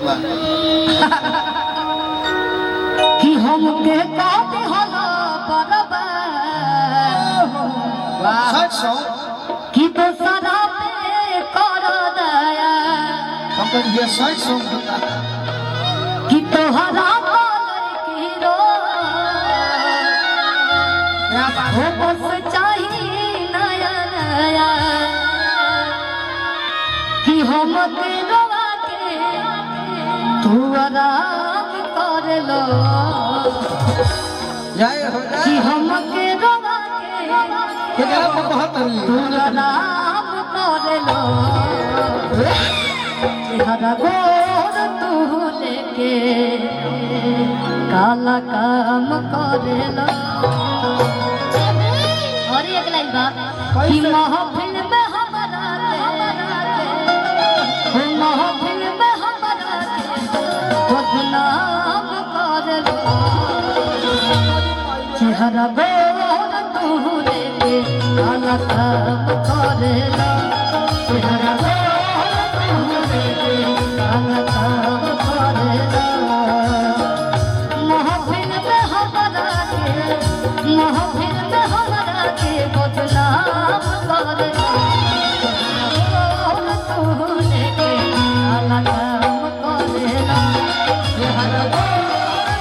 बा कि हमके काटे हला परबा सच सो कि तो सदा पे कर दया हमको ये सच सो कि तोहरा पालर की रो हो बस चाहिए नया नया कि हमके रोवा के तू आराम कर लो जय हो कि हमके रोवा के केकरा को बहुत हरी तू आराम कर लो हरा गोर तू लेके काला काम करेला और एक लाइन बा कि महफिल में हमारा के महफिल में हमारा के बदनाम करेला चेहरा गोर तू लेके काला काम करेला चेहरा महफिल में हमारा के बदनाम करेला तू लेके काला काम करेला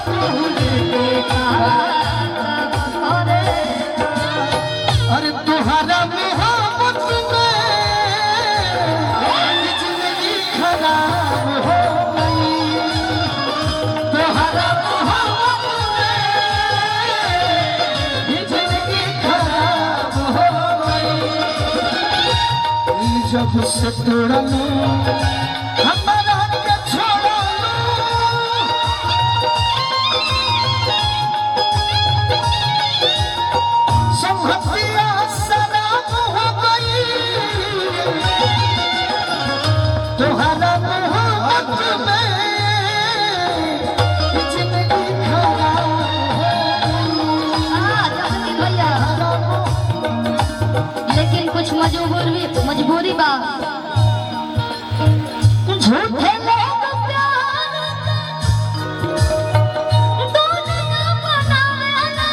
तू लेके काला काम करेला अरे तुम्हारा मोहब्बत में जिंदगी खराब हो गई तुम्हारा मोहब्बत में जिंदगी खराब हो गई जब से तोड़ा लो हमारा के छोड़ा लो संहतिया शराब हो गई तुम्हारा मोहब्बत में जिंदगी खराब भैया लेकिन कुछ मजबूरी बा झूठे लोग प्यार दुनिया बनावेला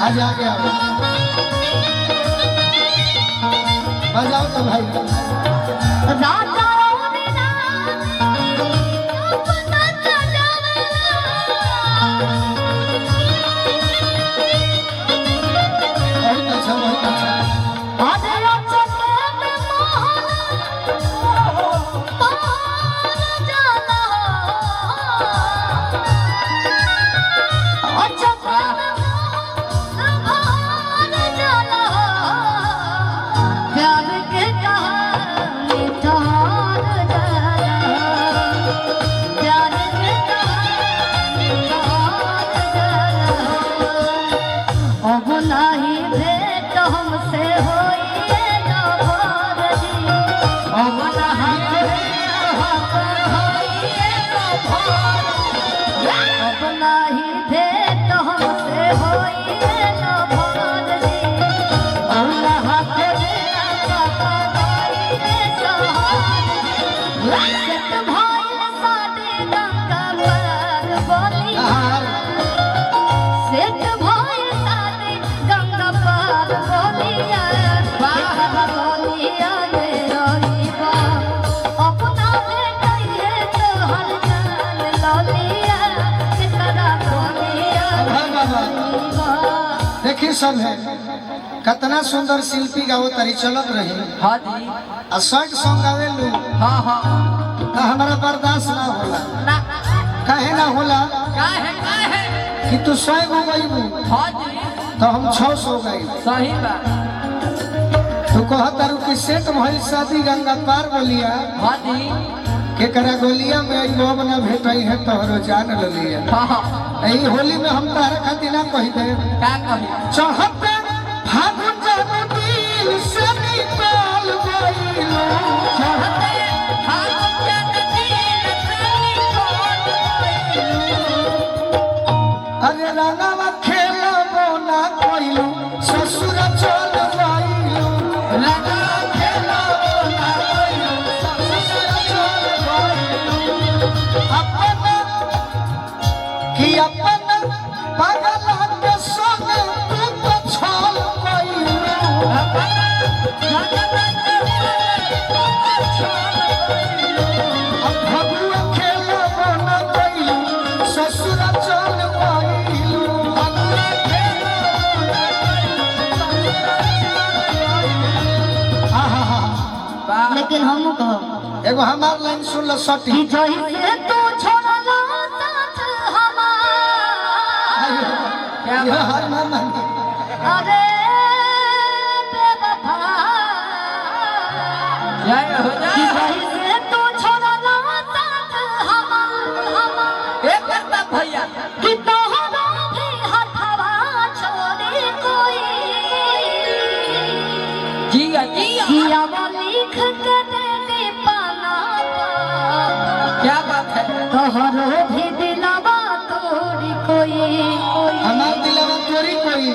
आज आ गया बजाओ तो भाई राजा बिना अपना बहुत अच्छा बहुत अच्छा अरे चके में मोहन पान जाला चके में मोहन जाला प्यार के कहानी ठहर जाला प्यार के कहानी ठहर जाला अब नहीं भेंट हमसे होइए ना भरजी अब नहीं भेंट होइए ना भरजी अब नहीं भेंट हमसे होइए ना भरजी अल्लाह के दिया होइए सहार सत भइल साडे गंगा पार बोलिया सेठ भइल साडे गंगा पार बोलिया बाहर बोलिया रे रहिबा अपना बेटई है तोहर जान ललिया केकरा बोलिया रहिबा देखिए सब है कितना सुंदर शिल्पी गाओ तरी चलत रही हाँ जी आ सॉन्ग सॉन्ग गावे लू हाँ हाँ तो हमारा बर्दाश्त ना होला ना काहे ना होला क्या है कि तू 100 गो गईबू हाँ जी तो हम 600 गई सही बात तू कहत तारू कि सेट भइल शादी गंगा पार बोलिया हाँ जी केकरा गोलिया में लोग ना भेटई है तोहरो जान ललिया हाँ हाँ यही होली में हम तारा खातिर ना कहि दे क्या कही चढ़ते फागुन जानू दिल से निकाल गइलो चढ़ते फागुन जन दिल से निकाल गइलो। अरे रंगवा खेलबो ना कइलू ससुर चल गइलू रंगवा खेलबो ना कइलू ससुर चल गइलू एगो हमार लाइन सुन लो सटी कि जैसे तू छोड़ला साथ हमार क्या ये बात हर मामा अरे बेवफा जय हो कि जा जैसे तू छोड़ला साथ हमार एक करता भैया कि तोहरा भी हथवा छोड़ी कोई जिया जिया किया वो लिख के दे दे पाना पर क्या बात है तोहरो भी दिलवा तोड़ी कोई हमार दिलवा तोरी कोई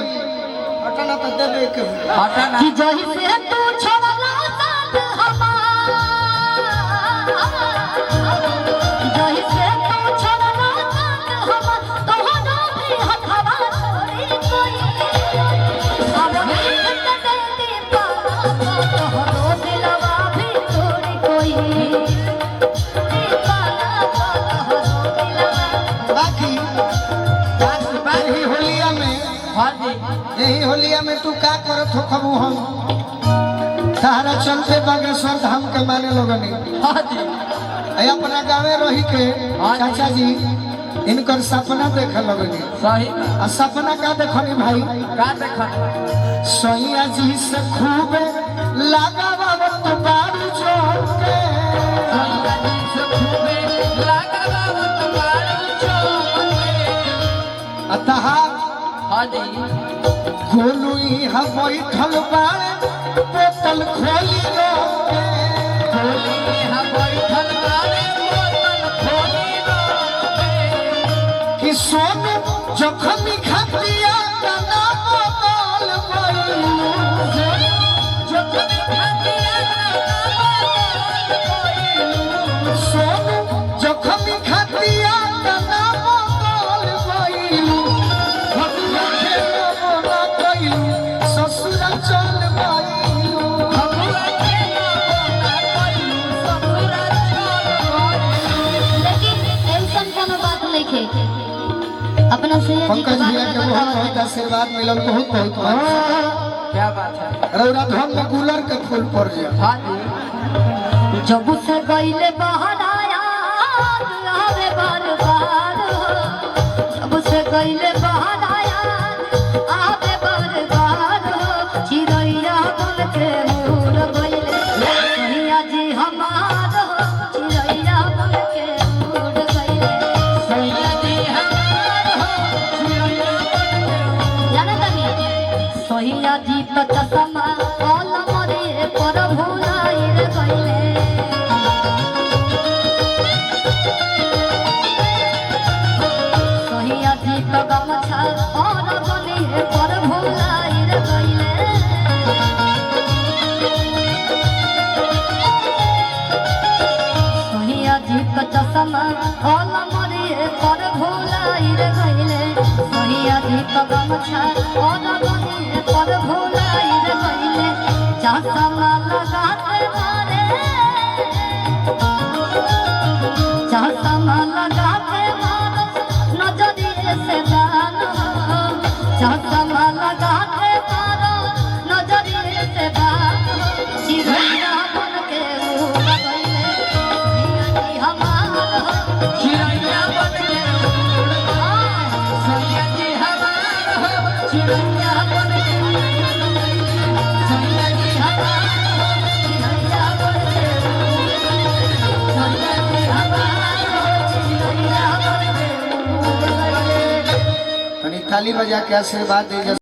अटना तो देबे के हटा ना कि जैसे तू छोड़ला साथ हमार जैसे तू छोड़ला साथ हमार तोहरो भी हथवा छोड़ी कोई अब लिख के दे दे पाना पर तोहरो दिलवा भी तोड़ी कोई बाकी बस बस यही होलिया में हाँ जी यही होलिया में तू का करत हो खबू हम तारा चलते बागेश्वर धाम के माने लोगनी हाँ जी अपना गाँवे रही के चाचा जी इनकर सपना देखे लगनी सही आ सपना का देखनी भाई का देखा सोनिया जी से खूब लगा तो बारू जोड़ के सैया जी से खूबे लगा बाबू तुम्हारा चोले अतः हाँ जी गोलू यहाँ बैठल बाड़े बोतल खोली रोके होली हम बैठल बारे बोतल खोली रोके कि सोनू जखमी खतिया तना बोतल बैलू जो कभी खतिया सोनू जखमी खतिया तना बोतल बैलू भगवा के नमोना कैलू ससुर चल बैलू भगवा के नमोना कैलू ससुरा चल लेकिन टेंशन कोनो बात नहीं खे अपना से जी के पंकज बारे भैया में के बहुत बताओ बहुत आशीर्वाद मिलल बहुत बहुत बात क्या बात है रौरा धन में गुलर के फूल पड़ जा हाँ जी जब से गईले बाहर आया आवे बार बार जब से गईले बाहर आया आवे बार बार चिड़ैया बन के उड़ गईले सैया जी हमार चिड़ैया बन के उड़ गईले सैया जी हमार हो चिड़ैया बन के जाने तनी सैया जी तो चश्मा ऑल मरे पर भुलाई रे गईले सैया जी तो गमछा और गली पर भुलाई रे गईले सैया जी तो चश्मा ऑल मरे पर भुलाई रे गईले सैया जी तो गमछा और गली पर भुलाई रे गईले चश्मा लगा के मारे चश्मा लगा के मारो नजरिए से बानो चश्मा लगा के मारो नजरिए से बानो चिड़ैया बन के उड़ गईले सैया जी हमार चिड़ैया बन के उड़ गए सैया जी हमार हो चिड़ैया बन के उड़ गईले सैया जी हमार चिड़ैया बन के उड़ गईले सैया जी हमार चिड़ैया बन के उड़ गईले तनी ताली बजा के आशीर्वाद दे